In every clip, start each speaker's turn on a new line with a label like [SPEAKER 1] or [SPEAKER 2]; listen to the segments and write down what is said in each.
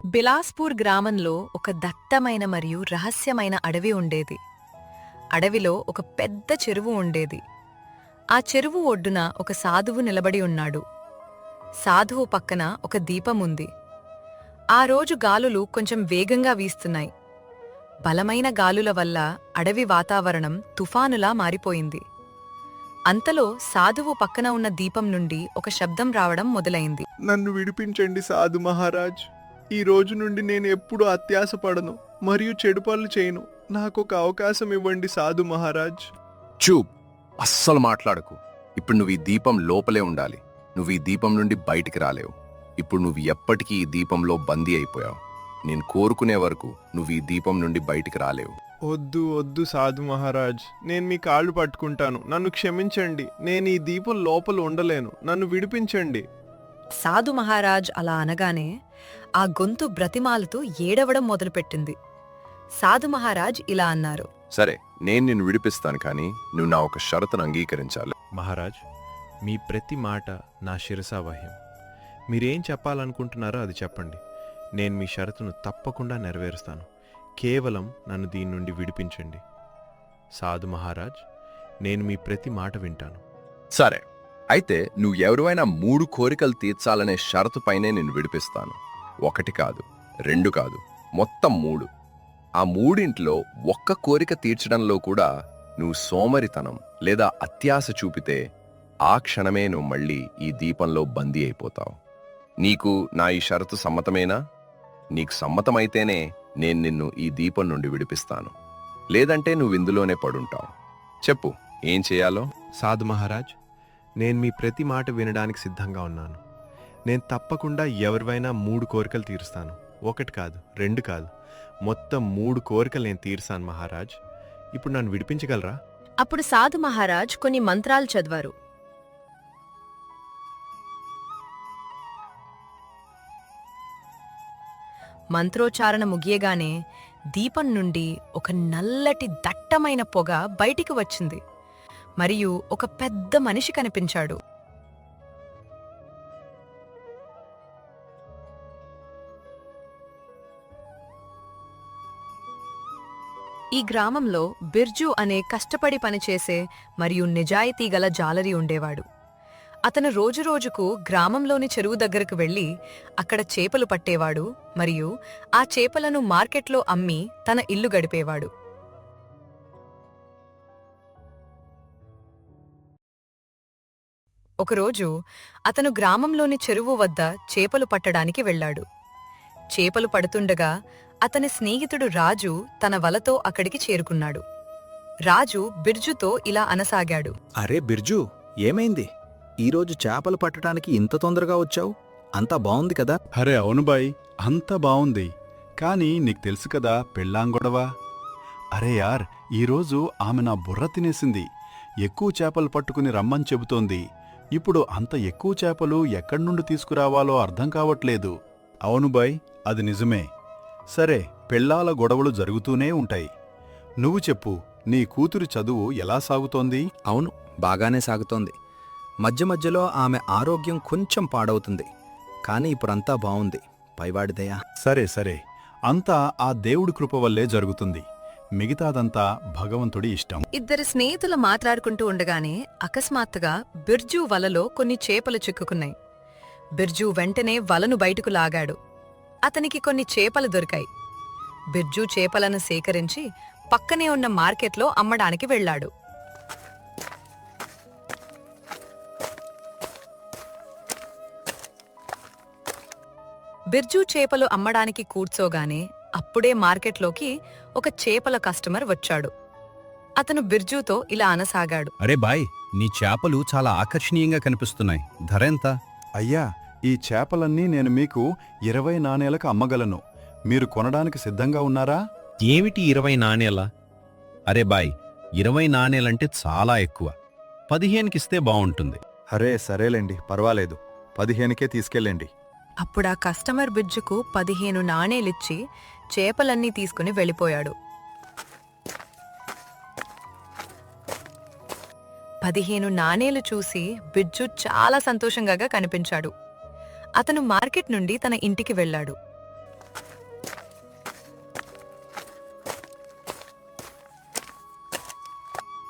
[SPEAKER 1] బిలాస్పూర్ గ్రామంలో ఒక దట్టమైన మరియు రహస్యమైన అడవి ఉండేది. అడవిలో ఒక పెద్ద చెరువు ఉండేది. ఆ చెరువు ఒడ్డున ఒక సాధువు నిలబడి ఉన్నాడు. సాధువు పక్కన ఒక దీపముంది. ఆ రోజు గాలులు కొంచెం వేగంగా వీస్తున్నాయి. బలమైన గాలుల వల్ల అడవి వాతావరణం తుఫానులా మారిపోయింది. అంతలో సాధువు పక్కన ఉన్న దీపం నుండి ఒక శబ్దం రావడం మొదలైంది.
[SPEAKER 2] నన్ను విడిపించండి సాధు మహారాజ్. ఈ రోజు నుండి నేను ఎప్పుడూ అత్యాశపడను మరియు చెడు పనులు చేయను. నాకొక అవకాశం ఇవ్వండి సాధు మహారాజ్.
[SPEAKER 3] చూప్, అస్సలు మాట్లాడకు. ఇప్పుడు నువ్వు ఈ దీపం లోపలే ఉండాలి. నువ్వు ఈ దీపం నుండి బయటికి రాలేవు. ఇప్పుడు నువ్వు ఎప్పటికీ ఈ దీపంలో బందీ అయిపోయావు. నేను కోరుకునే వరకు నువ్వు ఈ దీపం నుండి బయటికి రాలేవు.
[SPEAKER 2] వద్దు వద్దు సాధు మహారాజ్, నేను మీ కాళ్ళు పట్టుకుంటాను. నన్ను క్షమించండి. నేను ఈ దీపం లోపల ఉండలేను. నన్ను విడిపించండి.
[SPEAKER 1] సాధు మహారాజ్ అలా అనగానే ఆ గొంతు బ్రతిమాలుతూ ఏడవడం మొదలుపెట్టింది. సాధు మహారాజ్ ఇలా అన్నారు.
[SPEAKER 3] సరే, నేను నిన్ను విడిపిస్తాను, కానీ నువ్వు నా ఒక షరతును అంగీకరించాలి.
[SPEAKER 4] మహారాజ్, మీ ప్రతి మాట నా శిరసావహ్యం. మీరేం చెప్పాలనుకుంటున్నారో అది చెప్పండి. నేను మీ షరతును తప్పకుండా నెరవేరుస్తాను. కేవలం నన్ను దీని నుండి విడిపించండి. సాధు మహారాజ్, నేను మీ ప్రతి మాట వింటాను.
[SPEAKER 3] సరే, అయితే నువ్వు ఎవరివైనా 3 కోరికలు తీర్చాలనే షరతుపైనే నేను విడిపిస్తాను. 1 కాదు, 2 కాదు, మొత్తం 3. ఆ 3 ఒక్క కోరిక తీర్చడంలో కూడా నువ్వు సోమరితనం లేదా అత్యాశ చూపితే ఆ క్షణమే నువ్వు మళ్ళీ ఈ దీపంలో బందీ అయిపోతావు. నీకు నా ఈ షరతు సమ్మతమేనా? నీకు సమ్మతమైతేనే నేను నిన్ను ఈ దీపం నుండి విడిపిస్తాను. లేదంటే నువ్వు ఇందులోనే పడుంటావు. చెప్పు, ఏం చేయాలో?
[SPEAKER 4] సాధు మహారాజ్, నేను మీ ప్రతి మాట వినడానికి సిద్ధంగా ఉన్నాను. నేను తప్పకుండా ఎవరివైనా 3 కోరికలు తీరుస్తాను. 1 కాదు, 2 కాదు, మొత్తం 3 కోరికలు నేను తీరుస్తాను మహారాజ్. ఇప్పుడు నన్ను విడిపించగలరా?
[SPEAKER 1] అప్పుడు సాధు మహారాజ్ కొన్ని మంత్రాలు చదివారు. మంత్రోచ్చారణ ముగియగానే దీపం నుండి ఒక నల్లటి దట్టమైన పొగ బయటికి వచ్చింది మరియు ఒక పెద్ద మనిషి కనిపించాడు. ఈ గ్రామంలో బిర్జు అనే కష్టపడి పనిచేసే మరియు నిజాయితీ గల జాలరి ఉండేవాడు. అతను రోజురోజుకు గ్రామంలోని చెరువు దగ్గరకు వెళ్లి అక్కడ చేపలు పట్టేవాడు మరియు ఆ చేపలను మార్కెట్లో అమ్మి తన ఇల్లు గడిపేవాడు. ఒకరోజు అతను గ్రామంలోని చెరువు వద్ద చేపలు పట్టడానికి వెళ్లాడు. చేపలు పడుతుండగా అతని స్నేహితుడు రాజు తన వలతో అక్కడికి చేరుకున్నాడు. రాజు బిర్జుతో ఇలా అనసాగాడు.
[SPEAKER 5] అరే బిర్జు, ఏమైంది? ఈరోజు చేపలు పట్టడానికి ఇంత తొందరగా వచ్చావు? అంతా బావుంది కదా?
[SPEAKER 6] అరే అవును బాయ్, అంతా బావుంది. కానీ నీకు తెలుసు కదా పెళ్ళాం గొడవ. అరే యార్, ఈరోజు ఆమె నా బుర్ర తినేసింది. ఎక్కువ చేపలు పట్టుకుని రమ్మని చెబుతోంది. ఇప్పుడు అంత ఎక్కువ చేపలు ఎక్కడి నుండి తీసుకురావాలో అర్థం కావట్లేదు. అవును బాయ్, అది నిజమే. సరే, పెళ్ళాల గొడవలు జరుగుతూనే ఉంటాయి. నువ్వు చెప్పు, నీ కూతురి చదువు ఎలా సాగుతోంది?
[SPEAKER 5] అవును, బాగానే సాగుతోంది. మధ్య మధ్యలో ఆమె ఆరోగ్యం కొంచెం పాడవుతుంది. కాని ఇప్పుడంతా బావుంది, పైవాడిదయా.
[SPEAKER 6] సరే సరే, అంతా ఆ దేవుడి కృప వల్లే జరుగుతుంది. మిగతాదంతా భగవంతుడి ఇష్టం.
[SPEAKER 1] ఇద్దరు స్నేహితులు మాట్లాడుకుంటూ ఉండగానే అకస్మాత్తుగా బిర్జు వలలో కొన్ని చేపలు చిక్కుకున్నాయి. బిర్జు వెంటనే వలను బయటకు లాగాడు. అతనికి కొన్ని చేపలు దొరికాయి. బిర్జు చేపలను సేకరించి పక్కనే ఉన్న మార్కెట్లో అమ్మడానికి వెళ్లాడు. బిర్జు చేపలు అమ్మడానికి కూర్చోగానే అప్పుడే మార్కెట్లోకి ఒక చేపల కస్టమర్ వచ్చాడు. అతను బిర్జుతో ఇలా అనసాగాడు.
[SPEAKER 7] అరే బాయ్, నీ చేపలు చాలా ఆకర్షణీయంగా కనిపిస్తున్నాయి. ధర ఎంత?
[SPEAKER 6] అయ్యా, ఈ చేపలన్నీ నేను మీకు 20 నాణేలకు అమ్మగలను. మీరు కొనడానికి సిద్ధంగా ఉన్నారా?
[SPEAKER 7] ఏమిటి 20 నాణేలా? అరే బాయ్, 20 నాణేలంటే చాలా ఎక్కువ. 15కిస్తే బావుంటుంది.
[SPEAKER 6] అరే సరేలేండి, పర్వాలేదు. 15కే తీసుకెళ్ళండి.
[SPEAKER 1] అప్పుడా కస్టమర్ బిర్జుకు 15 నాణేలిచ్చి చేపలన్నీ తీసుకుని వెళ్ళిపోయాడు. 15 నాణేలు చూసి బిర్జు చాలా సంతోషంగా కనిపించాడు. అతను మార్కెట్ నుండి తన ఇంటికి వెళ్లాడు.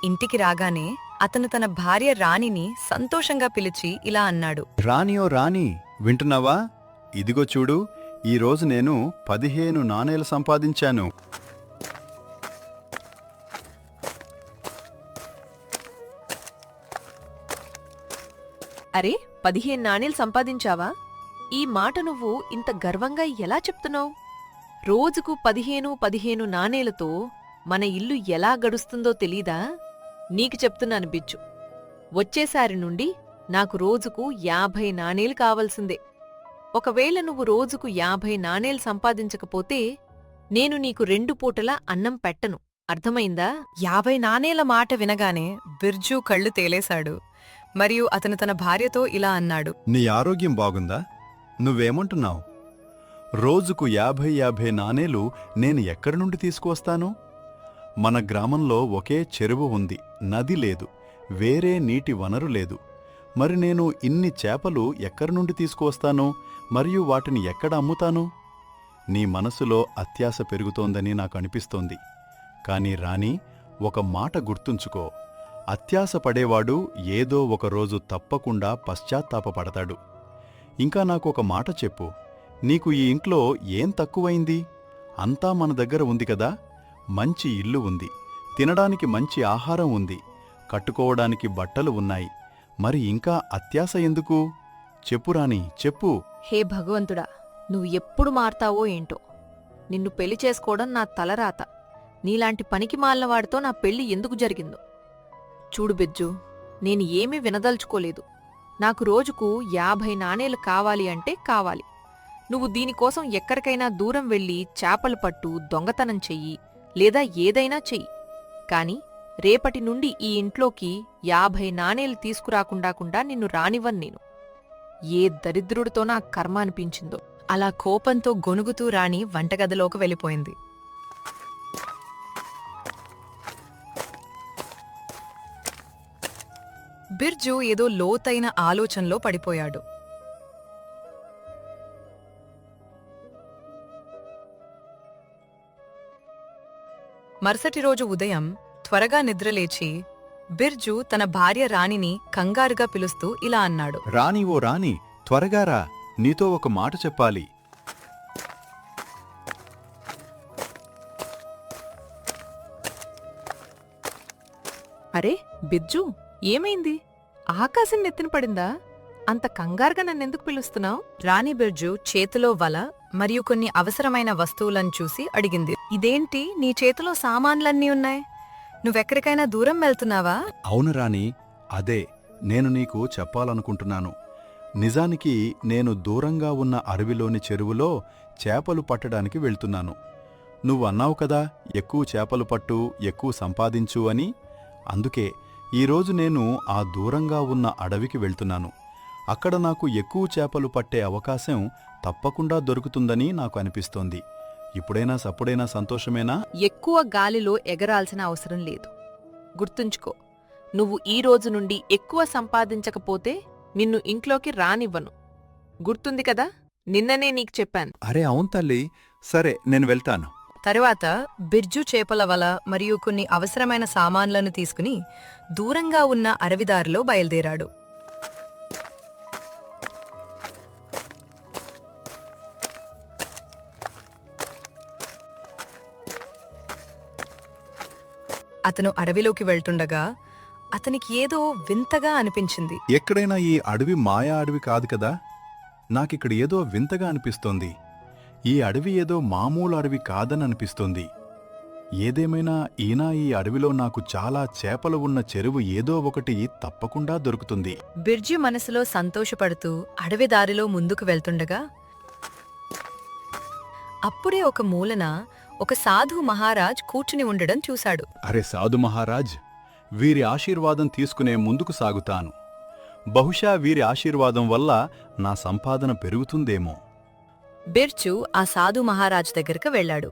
[SPEAKER 1] ఇంటికి రాగానే అతను తన భార్య రాణిని సంతోషంగా పిలిచి ఇలా అన్నాడు.
[SPEAKER 6] రాణియో రాణి, వింటున్నావా? ఇదిగో చూడు, ఈరోజు నేను 15 నాణేలు సంపాదించాను.
[SPEAKER 8] అరే, 15 నాణేలు సంపాదించావా? ఈ మాట నువ్వు ఇంత గర్వంగా ఎలా చెప్తున్నావు? రోజుకు 15 నాణేలతో మన ఇల్లు ఎలా గడుస్తుందో తెలీదా? నీకు చెప్తున్నాను బిచ్చు, వచ్చేసారి నుండి నాకు రోజుకు 50 నాణేలు కావలసిందే. ఒకవేళ నువ్వు రోజుకు 50 నాణేలు సంపాదించకపోతే నేను నీకు 2 పూటలా అన్నం పెట్టను. అర్థమైందా?
[SPEAKER 1] 50 నాణేల మాట వినగానే బిర్జు కళ్ళు తేలేశాడు. మరియు అతను తన భార్యతో ఇలా అన్నాడు.
[SPEAKER 6] నీ ఆరోగ్యం బాగుందా? నువ్వేమంటున్నావు? రోజుకు 50 నాణేలు నేను ఎక్కడి నుండి తీసుకువస్తాను? మన గ్రామంలో ఒకే చెరువు ఉంది, నది లేదు, వేరే నీటి వనరు లేదు. మరి నేను ఇన్ని చేపలు ఎక్కడి నుండి తీసుకువస్తాను మరియు వాటిని ఎక్కడ అమ్ముతాను? నీ మనసులో అత్యాశ పెరుగుతోందని నాకు అనిపిస్తోంది. కాని రాణి, ఒక మాట గుర్తుంచుకో, అత్యాశ పడేవాడు ఏదో ఒకరోజు తప్పకుండా పశ్చాత్తాపపడతాడు. ఇంకా నాకొక మాట చెప్పు, నీకు ఈ ఇంట్లో ఏం తక్కువైంది? అంతా మన దగ్గర ఉంది కదా. మంచి ఇల్లు ఉంది, తినడానికి మంచి ఆహారం ఉంది, కట్టుకోవడానికి బట్టలు ఉన్నాయి. మరి ఇంకా అత్యాశ ఎందుకు? చెప్పు రాణి, చెప్పు.
[SPEAKER 8] హే భగవంతుడా, నువ్వు ఎప్పుడు మారతావో ఏంటో. నిన్ను పెళ్లి చేసుకోవడం నా తలరాత. నీలాంటి పనికి మాలినవాడితో నా పెళ్లి ఎందుకు జరిగిందో. చూడు బిజ్జు, నేను ఏమీ వినదలుచుకోలేదు. నాకు రోజుకు 50 నాణేలు కావాలి అంటే కావాలి. నువ్వు దీనికోసం ఎక్కడికైనా దూరం వెళ్ళి చేపలు పట్టు, దొంగతనం చెయ్యి, లేదా ఏదైనా చెయ్యి. కాని రేపటి నుండి ఈ ఇంట్లోకి 50 నాణేలు తీసుకురాకుండా నిన్ను రానివ్వను నేను. ఏ దరిద్రుడితో నా కర్మ అనిపించిందో.
[SPEAKER 1] అలా కోపంతో గొనుగుతూ రాణి వంటగదిలోకి వెళ్ళిపోయింది. బిర్జు ఏదో లోతైన ఆలోచనలో పడిపోయాడు. మరుసటి రోజు ఉదయం త్వరగా నిద్రలేచి బిర్జు తన భార్య రాణిని కంగారుగా పిలుస్తూ ఇలా అన్నాడు.
[SPEAKER 6] రాణి, ఓ రాణి, త్వరగా రా, నీతో ఒక మాట చెప్పాలి.
[SPEAKER 8] అరే బిజ్జు, ఏమైంది? ఆకాశం నెత్తిన పడిందా? అంత కంగారుగా నన్నెందుకు పిలుస్తున్నావు?
[SPEAKER 1] రాణి బిర్జు చేతిలో వల మరియు కొన్ని అవసరమైన వస్తువులను చూసి అడిగింది. ఇదేంటి, నీ చేతిలో సామాన్లన్నీ ఉన్నాయి? నువ్వెక్కడికైనా దూరం వెళ్తున్నావా?
[SPEAKER 6] అవును రాణి, అదే నేను నీకు చెప్పాలనుకుంటున్నాను. నిజానికి నేను దూరంగా ఉన్న అడవిలోని చెరువులో చేపలు పట్టడానికి వెళ్తున్నాను. నువ్వన్నావు కదా, ఎక్కువ చేపలు పట్టు, ఎక్కువ సంపాదించు అని. అందుకే ఈరోజు నేను ఆ దూరంగా ఉన్న అడవికి వెళ్తున్నాను. అక్కడ నాకు ఎక్కువ చేపలు పట్టే అవకాశం తప్పకుండా దొరుకుతుందని నాకు అనిపిస్తోంది. ఇప్పుడైనా సప్పుడైనా సంతోషమేనా?
[SPEAKER 8] ఎక్కువ గాలిలో ఎగరాల్సిన అవసరం లేదు. గుర్తుంచుకో, నువ్వు ఈ రోజు నుండి ఎక్కువ సంపాదించకపోతే నిన్ను ఇంట్లోకి రానివ్వను. గుర్తుంది కదా, నిన్ననే నీకు చెప్పాను.
[SPEAKER 6] అరే అవును తల్లి, సరే నేను వెళ్తాను.
[SPEAKER 1] తరువాత బిర్జు చేపల వల మరియు కొన్ని అవసరమైన సామాన్లను తీసుకుని దూరంగా ఉన్న అడవిదారిలో బయలుదేరాడు. అతను అడవిలోకి వెళ్తుండగా అతనికి ఏదో వింతగా అనిపించింది.
[SPEAKER 6] ఎక్కడైనా ఈ అడవి మాయా అడవి కాదు కదా? నాకిక్కడ ఏదో వింతగా అనిపిస్తోంది. ఈ అడవి ఏదో మామూలు అడవి కాదని అనిపిస్తోంది. ఏదేమైనా ఈయన ఈ అడవిలో నాకు చాలా చేపలు ఉన్న చెరువు ఏదో ఒకటి తప్పకుండా దొరుకుతుంది.
[SPEAKER 1] బిర్జు మనసులో సంతోషపడుతూ అడవిదారిలో ముందుకు వెళ్తుండగా అప్పుడే ఒక మూలన ఒక సాధు మహారాజ్ కూర్చుని ఉండడం చూశాడు.
[SPEAKER 6] అరే సాధు మహారాజ్, వీరి ఆశీర్వాదం తీసుకునే ముందుకు సాగుతాను. బహుశా వీరి ఆశీర్వాదం వల్ల నా సంపాదన పెరుగుతుందేమో.
[SPEAKER 1] బిర్జు ఆ సాధు మహారాజ్ దగ్గరకు వెళ్ళాడు.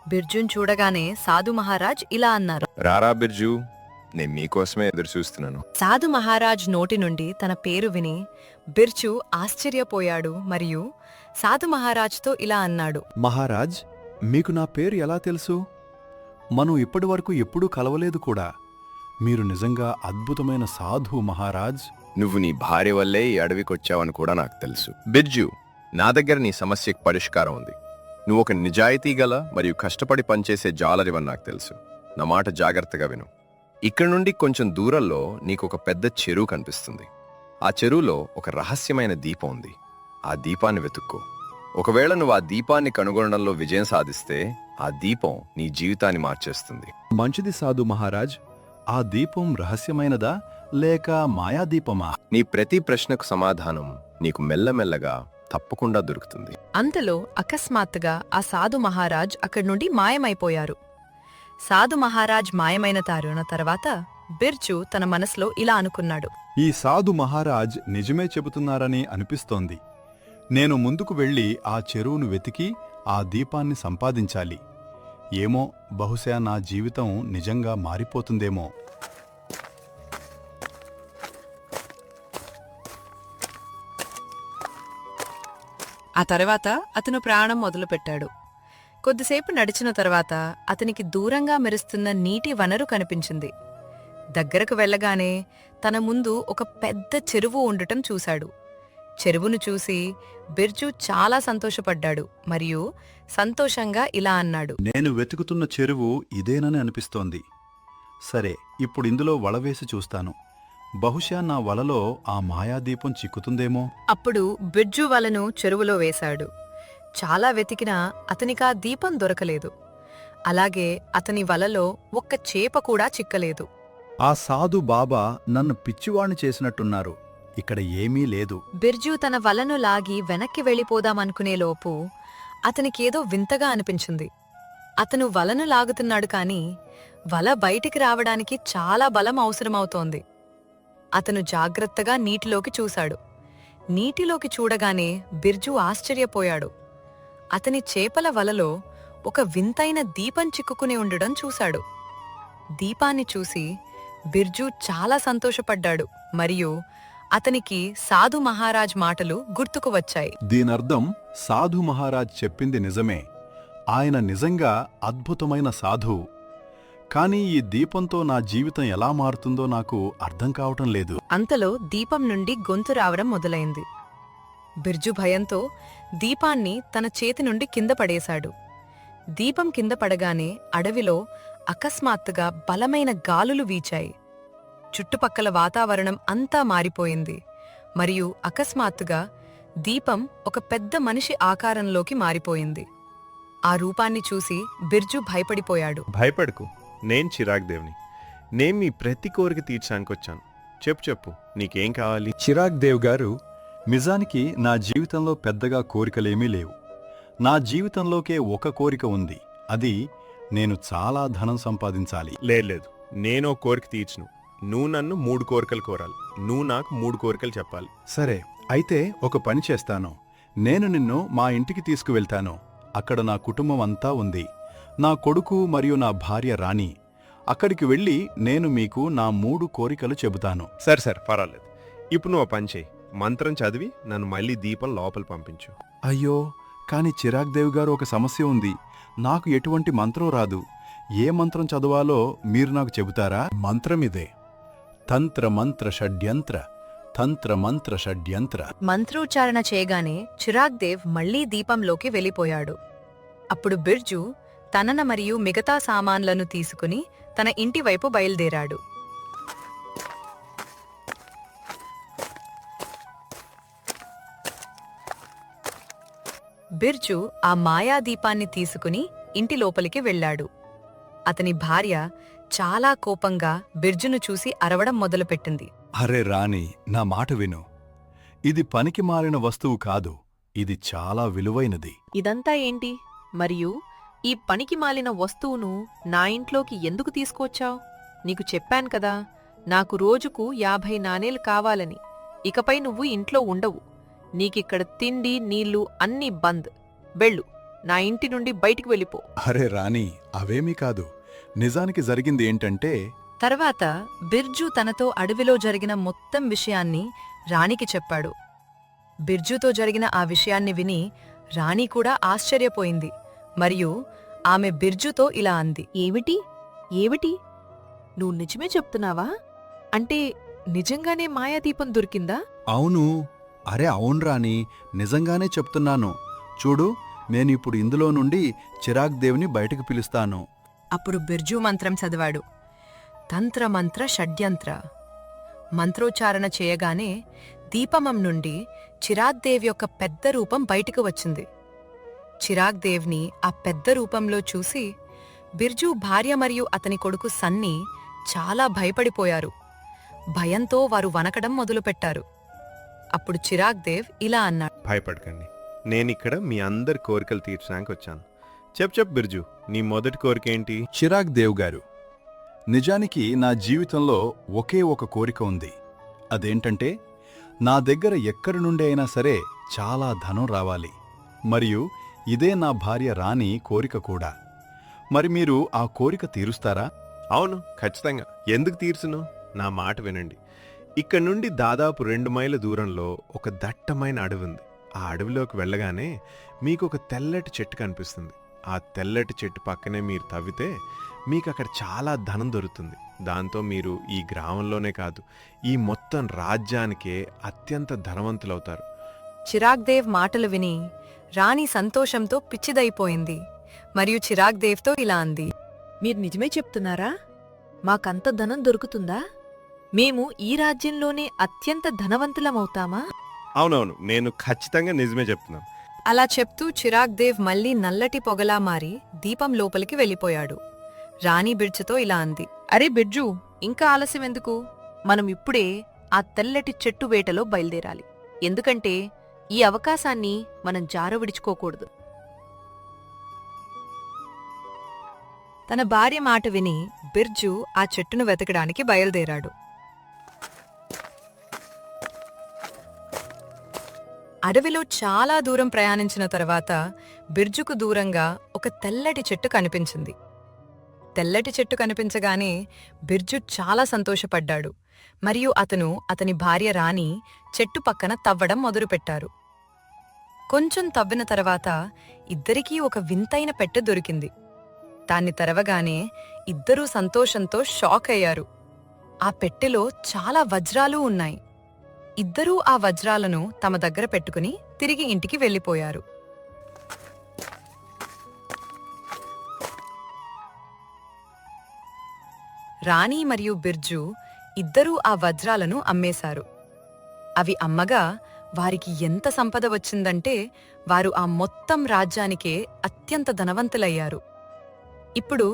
[SPEAKER 1] బిర్జున్ చూడగానే సాధు మహారాజ్ ఇలా అన్నారు.
[SPEAKER 3] రారా బిర్జు, నేను మీకోసమే ఎదురు చూస్తున్నాను.
[SPEAKER 1] సాధు మహారాజ్ నోటి నుండి తన పేరు విని బిర్జు ఆశ్చర్యపోయాడు మరియు సాధు మహారాజ్తో ఇలా అన్నాడు.
[SPEAKER 6] మహారాజ్, మీకు నా పేరు ఎలా తెలుసు? మనం ఇప్పటివరకు ఎప్పుడూ కలవలేదు కూడా. మీరు నిజంగా అద్భుతమైన సాధు మహారాజ్.
[SPEAKER 3] నువ్వు నీ భార్య వల్లే ఈ అడవికొచ్చావని కూడా నాకు తెలుసు. బిర్జు, నా దగ్గర నీ సమస్యకు పరిష్కారం ఉంది. నువ్వు ఒక నిజాయితీ గల మరియు కష్టపడి పనిచేసే జాలరివని నాకు తెలుసు. నా మాట జాగ్రత్తగా విను. ఇక్కడి నుండి కొంచెం దూరంలో నీకొక పెద్ద చెరువు కనిపిస్తుంది. ఆ చెరువులో ఒక రహస్యమైన దీపం ఉంది. ఆ దీపాన్ని వెతుక్కో. ఒకవేళ నువ్వు ఆ దీపాన్ని కనుగొనడంలో విజయం సాధిస్తే ఆ దీపం నీ జీవితాన్ని మార్చేస్తుంది.
[SPEAKER 6] మంచిది సాధు మహారాజ్. ఆ దీపం రహస్యమైనదా లేక మాయాదీపమా?
[SPEAKER 3] నీ ప్రతి ప్రశ్నకు సమాధానం నీకు మెల్లమెల్లగా తప్పకుండా దొరుకుతుంది.
[SPEAKER 1] అంతలో అకస్మాత్తుగా ఆ సాధు మహారాజ్ అక్కడి నుండి మాయమైపోయారు. సాధు మహారాజ్ మాయమైన తర్వాత బిర్జు తన మనసులో ఇలా అనుకున్నాడు.
[SPEAKER 6] ఈ సాధు మహారాజ్ నిజమే చెబుతున్నారని అనిపిస్తోంది. నేను ముందుకు వెళ్ళి ఆ చెరువును వెతికి ఆ దీపాన్ని సంపాదించాలి. ఏమో, బహుశా నా జీవితం నిజంగా మారిపోతుందేమో.
[SPEAKER 1] ఆ తర్వాత అతను ప్రయాణం మొదలుపెట్టాడు. కొద్దిసేపు నడిచిన తర్వాత అతనికి దూరంగా మెరుస్తున్న నీటి వనరు కనిపించింది. దగ్గరకు వెళ్ళగానే తన ముందు ఒక పెద్ద చెరువు ఉండటం చూశాడు. చెరువును చూసి బిర్జు చాలా సంతోషపడ్డాడు మరియు సంతోషంగా ఇలా అన్నాడు.
[SPEAKER 6] నేను వెతుకుతున్న చెరువు ఇదేనని అనిపిస్తోంది. సరే, ఇప్పుడు ఇందులో వలవేసి చూస్తాను. బహుశా నా వలలో ఆ మాయాదీపం చిక్కుతుందేమో.
[SPEAKER 1] అప్పుడు బిర్జు వలను చెరువులో వేశాడు. చాలా వెతికినా అతనికా దీపం దొరకలేదు. అలాగే అతని వలలో ఒక్క చేప కూడా చిక్కలేదు.
[SPEAKER 6] ఆ సాధు బాబా నన్ను పిచ్చివాణ్ణి చేసినట్టున్నారు. ఇక్కడ ఏమీ లేదు.
[SPEAKER 1] బిర్జు తన వలను లాగి వెనక్కి వెళ్ళిపోదామనుకునేలోపు అతనికేదో వింతగా అనిపించింది. అతను వలను లాగుతున్నాడు కాని వల బయటికి రావడానికి చాలా బలం అవసరమవుతోంది. అతను జాగ్రత్తగా నీటిలోకి చూశాడు. నీటిలోకి చూడగానే బిర్జు ఆశ్చర్యపోయాడు. అతని చేపల వలలో ఒక వింతైన దీపం చిక్కుకుని ఉండడం చూశాడు. దీపాన్ని చూసి బిర్జు చాలా సంతోషపడ్డాడు మరియు అతనికి సాధు మహారాజ్ మాటలు గుర్తుకు వచ్చాయి.
[SPEAKER 6] దీనర్థం సాధు మహారాజ్ చెప్పింది నిజమే. ఆయన నిజంగా అద్భుతమైన సాధువు. కానీ ఈ దీపంతో నా జీవితం ఎలా మారుతుందో నాకు అర్థం కావటం లేదు.
[SPEAKER 1] అంతలో దీపం నుండి గొంతు రావడం మొదలైంది. బిర్జు భయంతో దీపాన్ని తన చేతి నుండి కింద పడేశాడు. దీపం కింద పడగానే అడవిలో అకస్మాత్తుగా బలమైన గాలులు వీచాయి. చుట్టుపక్కల వాతావరణం అంతా మారిపోయింది మరియు అకస్మాత్తుగా దీపం ఒక పెద్ద మనిషి ఆకారంలోకి మారిపోయింది. ఆ రూపాన్ని చూసి బిర్జు భయపడిపోయాడు.
[SPEAKER 4] భయపడకు, నేను చిరాగ్ దేవ్ని. నేను మీ ప్రతి కోరిక తీర్చడానికొచ్చాను. చెప్పు, నీకేం కావాలి?
[SPEAKER 6] చిరాగ్ దేవ్ గారు, నిజానికి నా జీవితంలో పెద్దగా కోరికలేమీ లేవు. నా జీవితంలోకే ఒక కోరిక ఉంది. అది నేను చాలా ధనం సంపాదించాలి.
[SPEAKER 4] లేదు, నేనో కోరిక తీర్చును. నువ్వు నన్ను 3 కోరికలు కోరాలి. నువ్వు నాకు 3 కోరికలు చెప్పాలి.
[SPEAKER 6] సరే, అయితే ఒక పని చేస్తాను. నేను నిన్ను మా ఇంటికి తీసుకువెళ్తాను. అక్కడ నా కుటుంబం అంతా ఉంది. నా కొడుకు మరియు నా భార్య రాణి. అక్కడికి వెళ్ళి నేను మీకు నా 3 కోరికలు చెబుతాను.
[SPEAKER 4] సరే, పర్వాలేదు. ఇప్పుడు నువ్వు పని చేయి. మంత్రం చదివి నన్ను మళ్ళీ దీపం లోపల పంపించు.
[SPEAKER 6] అయ్యో, కాని చిరాగ్ దేవ్ గారు, ఒక సమస్య ఉంది. నాకు ఎటువంటి మంత్రం రాదు. ఏ మంత్రం చదవాలో మీరు నాకు చెబుతారా? మంత్రమిదే. తంత్రమంత్ర షడ్యంత్ర, తంత్రమంత్ర షడ్యంత్ర.
[SPEAKER 1] మంత్రోచ్చారణ చేయగానే చిరాగ్ దేవ్ మళ్లీ దీపంలోకి వెళ్ళిపోయాడు. అప్పుడు బిర్జు తనన మరియు మిగతా సామాన్లను తీసుకుని తన ఇంటివైపు బయలుదేరాడు. బిర్జు ఆ మాయాదీపాన్ని తీసుకుని ఇంటి లోపలికి వెళ్ళాడు. అతని భార్య చాలా కోపంగా బిర్జును చూసి అరవడం మొదలుపెట్టింది.
[SPEAKER 6] అరే రాణి, నా మాట విను. ఇది పనికి మారిన వస్తువు కాదు. ఇది చాలా విలువైనది.
[SPEAKER 8] ఇదంతా ఏంటి? మరియు ఈ పనికి మాలిన వస్తువును నా ఇంట్లోకి ఎందుకు తీసుకొచ్చావు? నీకు చెప్పాను కదా, నాకు రోజుకు 50 నాణేలు కావాలని. ఇకపై నువ్వు ఇంట్లో ఉండవు. నీకిక్కడ తిండి, నీళ్లు అన్నీ బంద్. వెళ్ళు, నా ఇంటి నుండి బయటికి వెళ్ళిపో.
[SPEAKER 6] అరే రాణి, అవేమీ కాదు. నిజానికి జరిగింది ఏంటంటే,
[SPEAKER 1] తర్వాత బిర్జు తనతో అడవిలో జరిగిన మొత్తం విషయాన్ని రాణికి చెప్పాడు. బిర్జుతో జరిగిన ఆ విషయాన్ని విని రాణి కూడా ఆశ్చర్యపోయింది మరియు ఆమె బిర్జుతో ఇలా అంది.
[SPEAKER 8] ఏమిటి ఏమిటి నువ్వు నిజమే చెప్తున్నావా? అంటే నిజంగానే మాయాదీపం దొరికిందా?
[SPEAKER 6] అవును. అరే అవును రాణి, నిజంగానే చెప్తున్నాను. చూడు, నేనిప్పుడు ఇందులో నుండి చిరాగ్ దేవుని బయటకు పిలుస్తాను.
[SPEAKER 1] అప్పుడు బిర్జు మంత్రం చదివాడు. తంత్రమంత్ర షడ్యంత్ర మంత్రోచ్చారణ చేయగానే దీపమం నుండి చిరాగ్ దేవ్ యొక్క పెద్ద రూపం బయటకు వచ్చింది. చిరాగ్ దేవ్ని ఆ పెద్ద రూపంలో చూసి బిర్జు భార్య మరియు అతని కొడుకు సన్నీ చాలా భయపడిపోయారు. భయంతో వారు వనకడం మొదలుపెట్టారు. అప్పుడు చిరాగ్ దేవ్ ఇలా అన్నాడు.
[SPEAKER 4] భయపడకండి, నేనిక్కడ మీ అందరి కోరికలు తీర్చడానికి వచ్చాను. చెప్పు బిర్జు, నీ మొదటి కోరిక ఏంటి?
[SPEAKER 6] చిరాగ్ దేవ్ గారు, నిజానికి నా జీవితంలో ఒకే ఒక కోరిక ఉంది. అదేంటంటే, నా దగ్గర ఎక్కడి నుండి అయినా సరే చాలా ధనం రావాలి. మరియు ఇదే నా భార్య రాణి కోరిక కూడా. మరి మీరు ఆ కోరిక తీరుస్తారా?
[SPEAKER 4] అవును, ఖచ్చితంగా. ఎందుకు తీర్చును? నా మాట వినండి. ఇక్కడ నుండి దాదాపు 2 మైళ్ళ దూరంలో ఒక దట్టమైన అడవి ఉంది. ఆ అడవిలోకి వెళ్ళగానే మీకు ఒక తెల్లటి చెట్టు కనిపిస్తుంది. ఆ తెల్లటి చెట్టు పక్కనే మీరు తవ్వితే మీకు అక్కడ చాలా ధనం దొరుకుతుంది. దాంతో మీరు ఈ గ్రామంలోనే కాదు, ఈ మొత్తం రాజ్యానికే అత్యంత ధనవంతులవుతారు.
[SPEAKER 1] చిరాగ్ దేవ్ మాటలు విని రాణి సంతోషంతో పిచ్చిదైపోయింది మరియు చిరాగ్ దేవ్తో ఇలా అంది.
[SPEAKER 8] మీరు నిజమే చెప్తున్నారా? మాకంత ధనం దొరుకుతుందా? మేము ఈ రాజ్యంలోనే అత్యంత ధనవంతులమవుతామా?
[SPEAKER 4] అవునవును, నేను ఖచ్చితంగా నిజమే చెప్తున్నాను.
[SPEAKER 1] అలా చెప్తూ చిరాగ్ దేవ్ మళ్లీ నల్లటి పొగలా మారి దీపం లోపలికి వెళ్ళిపోయాడు. రాణి బిర్జుతో ఇలా అంది.
[SPEAKER 8] అరే బిర్జు, ఇంకా ఆలస్యం ఎందుకు? మనం ఇప్పుడే ఆ తెల్లటి చెట్టు వేటలో బయలుదేరాలి. ఎందుకంటే ఈ అవకాశాన్ని మనం జారవిడుచుకోకూడదు.
[SPEAKER 1] తన భార్య మాట విని బిర్జు ఆ చెట్టును వెతకడానికి బయలుదేరాడు. అడవిలో చాలా దూరం ప్రయాణించిన తర్వాత బిర్జుకు దూరంగా ఒక తెల్లటి చెట్టు కనిపించింది. తెల్లటి చెట్టు కనిపించగానే బిర్జు చాలా సంతోషపడ్డాడు మరియు అతని భార్య రాణి చెట్టు పక్కన తవ్వడం మొదలుపెట్టారు. కొంచెం తవ్విన తర్వాత ఇద్దరికీ ఒక వింతైన పెట్టె దొరికింది. దాన్ని తెరవగానే ఇద్దరూ సంతోషంతో షాక్ అయ్యారు. ఆ పెట్టెలో చాలా వజ్రాలు ఉన్నాయి. ఇద్దరూ ఆ వజ్రాలను తమ దగ్గర పెట్టుకుని తిరిగి ఇంటికి వెళ్ళిపోయారు. రాణి మరియు బిర్జు ఇద్దరూ ఆ వజ్రాలను అమ్మేశారు. అవి అమ్మగా వారికి ఎంత సంపద వచ్చిందంటే వారు ఆ మొత్తం రాజ్యానికే అత్యంత ధనవంతులయ్యారు. ఇప్పుడు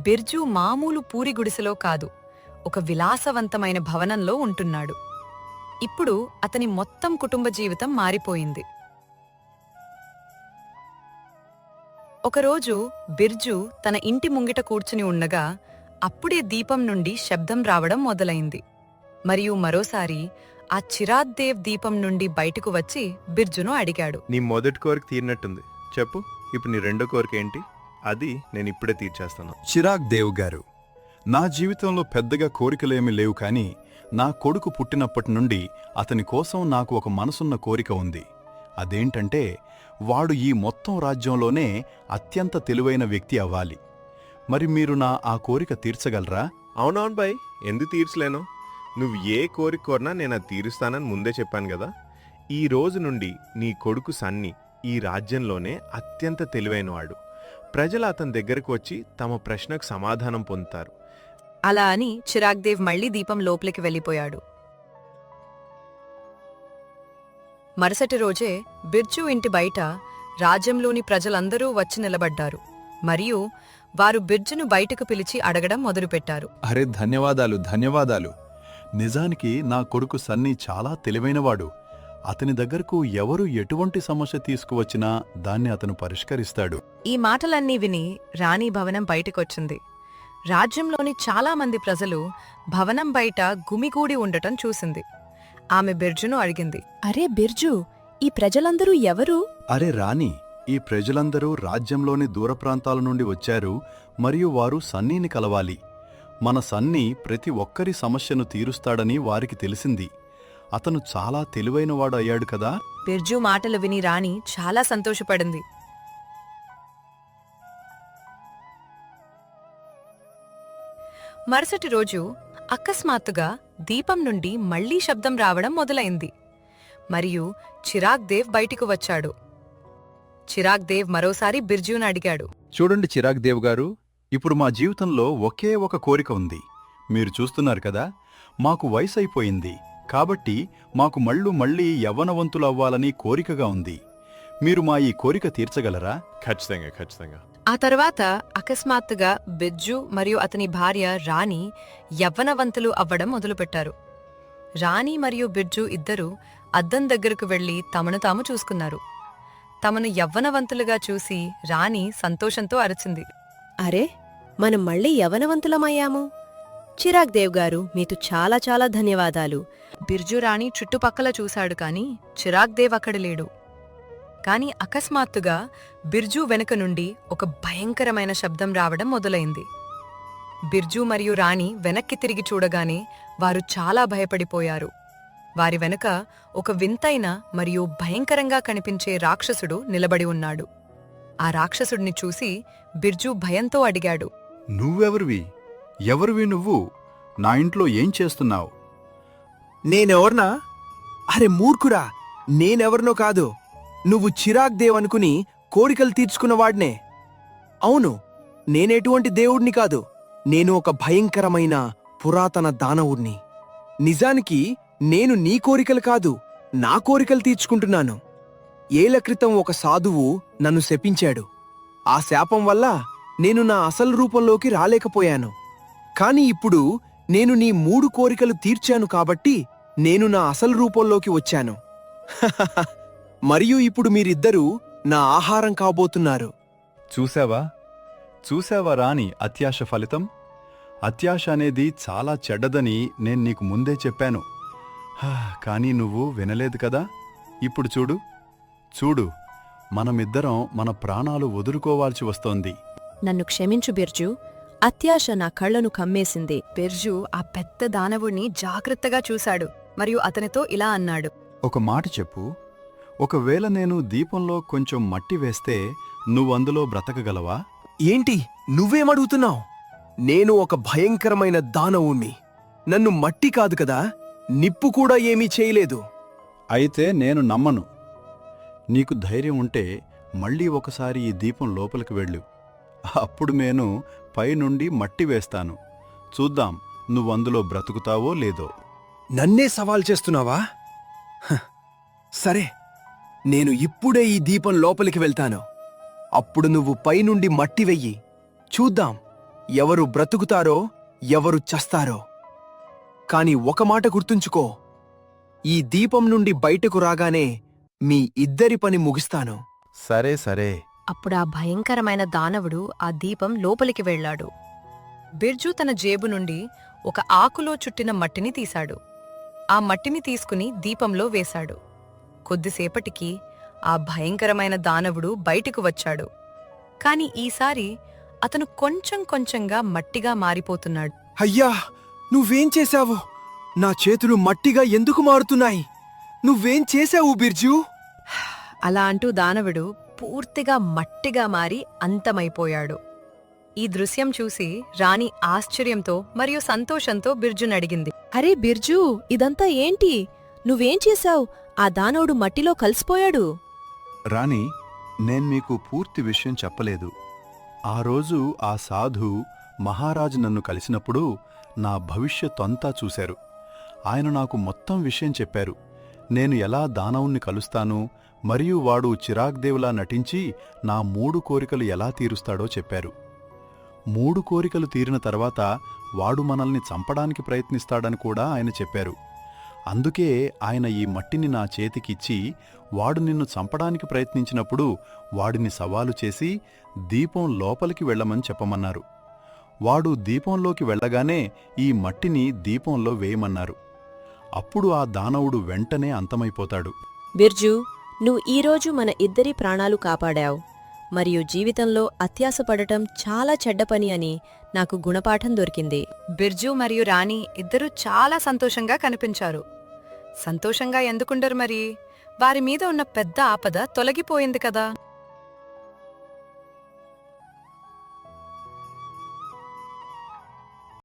[SPEAKER 1] బిర్జు మామూలు పూరి గుడిసెలో కాదు, ఒక విలాసవంతమైన భవనంలో ఉంటున్నాడు. ఇప్పుడు అతని మొత్తం కుటుంబ జీవితం మారిపోయింది. ఒకరోజు బిర్జు తన ఇంటి ముంగిట కూర్చుని ఉండగా అప్పుడే దీపం నుండి శబ్దం రావడం మొదలైంది. మరియు మరోసారి ఆ చిరాగ్ దేవ్ దీపం నుండి బయటకు వచ్చి బిర్జును అడిగాడు.
[SPEAKER 4] నీ మొదటి కోరిక తీరినట్టుంది. చెప్పు, ఇప్పుడు నీ రెండో కోరిక ఏంటి? అది నేను ఇప్పుడే తీర్చేస్తాను.
[SPEAKER 6] చిరాగ్ దేవ్ గారు, నా జీవితంలో పెద్దగా కోరికలేమీ లేవు, కానీ నా కొడుకు పుట్టినప్పటి నుండి అతని కోసం నాకు ఒక మనసున్న కోరిక ఉంది. అదేంటంటే, వాడు ఈ మొత్తం రాజ్యంలోనే అత్యంత తెలివైన వ్యక్తి అవ్వాలి. మరి మీరు ఆ కోరిక తీర్చగలరా?
[SPEAKER 4] అవునవును బాయ్, ఎందుకు తీర్చలేను? నువ్వు ఏ కోరిక కోరినా నేను అది తీరుస్తానని ముందే చెప్పాను కదా. ఈ రోజు నుండి నీ కొడుకు సన్నీ ఈ రాజ్యంలోనే అత్యంత తెలివైనవాడు. ప్రజలు అతని దగ్గరకు వచ్చి తమ ప్రశ్నకు సమాధానం పొందుతారు.
[SPEAKER 1] అలా అని చిరాగ్ దేవ్ మళ్లీ దీపం లోపలికి వెళ్ళిపోయాడు. మరుసటి రోజే బిర్జు ఇంటి బయట రాజ్యంలోని ప్రజలందరూ వచ్చి నిలబడ్డారు మరియు వారు బిర్జును బయటకు పిలిచి అడగడం మొదలుపెట్టారు.
[SPEAKER 6] అరే ధన్యవాదాలు, ధన్యవాదాలు. నిజానికి నా కొడుకు సన్నీ చాలా తెలివైనవాడు. అతని దగ్గరకు ఎవరు ఎటువంటి సమస్య తీసుకువచ్చినా దాన్ని అతను పరిష్కరిస్తాడు.
[SPEAKER 1] ఈ మాటలన్నీ విని రాణి భవనం బయటకొచ్చింది. రాజ్యంలోని చాలా మంది ప్రజలు భవనం బయట గుమిగూడి ఉండటం చూసింది. ఆమె బిర్జును అడిగింది.
[SPEAKER 8] అరే బిర్జు, ఈ ప్రజలందరూ ఎవరు?
[SPEAKER 6] అరే రాణి, ఈ ప్రజలందరూ రాజ్యంలోని దూర ప్రాంతాల నుండి వచ్చారు మరియు వారు సన్నీని కలవాలి. మన సన్నీ ప్రతి ఒక్కరి సమస్యను తీరుస్తాడని వారికి తెలిసింది. అతను చాలా తెలివైనవాడు అయ్యాడు కదా.
[SPEAKER 1] బిర్జు మాటలు విని రాణి చాలా సంతోషపడింది. మరుసటి రోజు అకస్మాత్తుగా దీపం నుండి మళ్లీ శబ్దం రావడం మొదలైంది మరియు చిరాగ్ దేవ్ బయటికి వచ్చాడు. చిరాగ్ దేవ్ మరోసారి బిర్జును అడిగాడు.
[SPEAKER 6] చూడండి చిరాగ్ దేవ్ గారు, ఇప్పుడు మా జీవితంలో ఒకే ఒక కోరిక ఉంది. మీరు చూస్తున్నారు కదా, మాకు వయసైపోయింది కాబట్టి మాకు మళ్ళీ యవ్వనవంతులవ్వాలని కోరికగా ఉంది. మీరు మా ఈ కోరిక తీర్చగలరా?
[SPEAKER 4] ఖచ్చితంగా.
[SPEAKER 1] ఆ తర్వాత అకస్మాత్తుగా బిర్జు మరియు అతని భార్య రాణి యవ్వనవంతులు అవ్వడం మొదలుపెట్టారు. రాణి మరియు బిర్జు ఇద్దరూ అద్దం దగ్గరకు వెళ్లి తమను తాము చూసుకున్నారు. తమను యవ్వనవంతులుగా చూసి రాణి సంతోషంతో అరచింది.
[SPEAKER 9] అరే, మనం మళ్ళీ యవనవంతులమయ్యాము. చిరాగ్ దేవ్ గారు, మీకు చాలా చాలా ధన్యవాదాలు.
[SPEAKER 1] బిర్జు రాణి చుట్టుపక్కల చూశాడు కాని చిరాగ్ దేవ్ అక్కడ లేడు. కాని అకస్మాత్తుగా బిర్జు వెనుక నుండి ఒక భయంకరమైన శబ్దం రావడం మొదలైంది. బిర్జు మరియు రాణి వెనక్కి తిరిగి చూడగానే వారు చాలా భయపడిపోయారు. వారి వెనుక ఒక వింతైన మరియు భయంకరంగా కనిపించే రాక్షసుడు నిలబడి ఉన్నాడు. ఆ రాక్షసుడిని చూసి బిర్జు భయంతో అడిగాడు.
[SPEAKER 6] నువ్వెవరివి? ఎవరివి నువ్వు? నా ఇంట్లో ఏం చేస్తున్నావు?
[SPEAKER 10] నేనెవర్నా? అరే మూర్ఖుడా, నేనెవర్నో కాదు. నువ్వు చిరాగ్ దేవ్ అనుకుని కోరికలు తీర్చుకున్నవాడ్నే. అవును, నేనెటువంటి దేవుణ్ణి కాదు. నేను ఒక భయంకరమైన పురాతన దానవుణ్ణి. నిజానికి నేను నీ కోరికలు కాదు, నా కోరికలు తీర్చుకుంటున్నాను. ఏళ్ల క్రితం ఒక సాధువు నన్ను శపించాడు. ఆ శాపం వల్ల నేను నా అసలు రూపంలోకి రాలేకపోయాను. కాని ఇప్పుడు నేను నీ 3 కోరికలు తీర్చాను కాబట్టి నేను నా అసలు రూపంలోకి వచ్చాను. మరియు ఇప్పుడు మీరిద్దరూ నా ఆహారం కాబోతున్నారు.
[SPEAKER 6] చూశావా రాణి అత్యాశ ఫలితం? అత్యాశ అనేది చాలా చెడ్డదని నేను నీకు ముందే చెప్పాను. కానీ నువ్వు వినలేదు కదా. ఇప్పుడు చూడు, మనమిద్దరం మన ప్రాణాలు వదులుకోవాల్సి వస్తోంది.
[SPEAKER 9] నన్ను క్షమించు బిర్జు, అత్యాశ నా కళ్లను కమ్మేసింది.
[SPEAKER 1] బిర్జు ఆ పెద్ద దానవుణ్ణి జాగ్రత్తగా చూశాడు మరియు అతనితో ఇలా అన్నాడు.
[SPEAKER 6] ఒక మాట చెప్పు, ఒకవేళ నేను దీపంలో కొంచెం మట్టి వేస్తే నువ్వందులో బ్రతకగలవా?
[SPEAKER 10] ఏంటి నువ్వేమడుగుతున్నావు? నేను ఒక భయంకరమైన దానవుణ్ణి. నన్ను మట్టి కాదు కదా, నిప్పు కూడా ఏమీ చేయలేదు.
[SPEAKER 6] అయితే నేను నమ్మను. నీకు ధైర్యం ఉంటే మళ్ళీ ఒకసారి ఈ దీపం లోపలికి వెళ్ళు. అప్పుడు నేను పైనుండి మట్టి వేస్తాను. చూద్దాం నువ్వందులో బ్రతుకుతావో లేదో.
[SPEAKER 10] నన్నే సవాల్ చేస్తున్నావా? సరే, నేను ఇప్పుడే ఈ దీపం లోపలికి వెళ్తాను. అప్పుడు నువ్వు పైనుండి మట్టి వెయ్యి. చూద్దాం ఎవరు బ్రతుకుతారో ఎవరు చస్తారో. కాని ఒక మాట గుర్తుంచుకో, ఈ దీపం నుండి బయటకు రాగానే మీ ఇద్దరి పని ముగిస్తాను.
[SPEAKER 6] సరే.
[SPEAKER 1] అప్పుడా భయంకరమైన దానవుడు ఆ దీపం లోపలికి వెళ్లాడు. బిర్జు తన జేబు నుండి ఒక ఆకులో చుట్టిన మట్టిని తీశాడు. ఆ మట్టిని తీసుకుని దీపంలో వేశాడు. కొద్దిసేపటికి ఆ భయంకరమైన దానవుడు బయటికి వచ్చాడు. కాని ఈసారి అతను కొంచెంగా మట్టిగా మారిపోతున్నాడు.
[SPEAKER 10] అయ్యా, నువ్వేం చేశావు? నా చేతులు మట్టిగా ఎందుకు మారుతున్నాయి? నువ్వేం చేశావు బిర్జు?
[SPEAKER 1] అలా అంటూ దానవుడు పూర్తిగా మట్టిగా మారి అంతమైపోయాడు. ఈ దృశ్యం చూసి రాణి ఆశ్చర్యంతో మరియు సంతోషంతో బిర్జునడిగింది.
[SPEAKER 9] అరే బిర్జు, ఇదంతా ఏంటి? నువ్వేం చేశావు? ఆ దానవుడు మట్టిలో కలిసిపోయాడు.
[SPEAKER 6] రాణి, నేను మీకు పూర్తి విషయం చెప్పలేదు. ఆ రోజు ఆ సాధు మహారాజు నన్ను కలిసినప్పుడు నా భవిష్యత్తంతా చూశారు. ఆయన నాకు మొత్తం విషయం చెప్పారు. నేను ఎలా దానవుణ్ణి కలుస్తాను మరియు వాడు చిరాగ్ దేవులా నటించి నా 3 కోరికలు ఎలా తీరుస్తాడో చెప్పారు. 3 కోరికలు తీరిన తర్వాత వాడు మనల్ని చంపడానికి ప్రయత్నిస్తాడని కూడా ఆయన చెప్పారు. అందుకే ఆయన ఈ మట్టిని నా చేతికిచ్చి వాడు నిన్ను చంపడానికి ప్రయత్నించినప్పుడు వాడిని సవాలు చేసి దీపం లోపలికి వెళ్ళమని చెప్పమన్నారు. వాడు దీపంలోకి వెళ్ళగానే ఈ మట్టిని దీపంలో వేయమన్నారు. అప్పుడు ఆ దానవుడు వెంటనే అంతమైపోతాడు.
[SPEAKER 9] బిర్జు, నువ్వు ఈరోజు మన ఇద్దరి ప్రాణాలు కాపాడావు. మరియు జీవితంలో అత్యాశపడటం చాలా చెడ్డ పని అని నాకు గుణపాఠం దొరికింది.
[SPEAKER 1] బిర్జు మరియు రాణి ఇద్దరూ చాలా సంతోషంగా కనిపించారు. సంతోషంగా ఎందుకుండరు మరి? వారి మీద ఉన్న పెద్ద ఆపద తొలగిపోయింది కదా.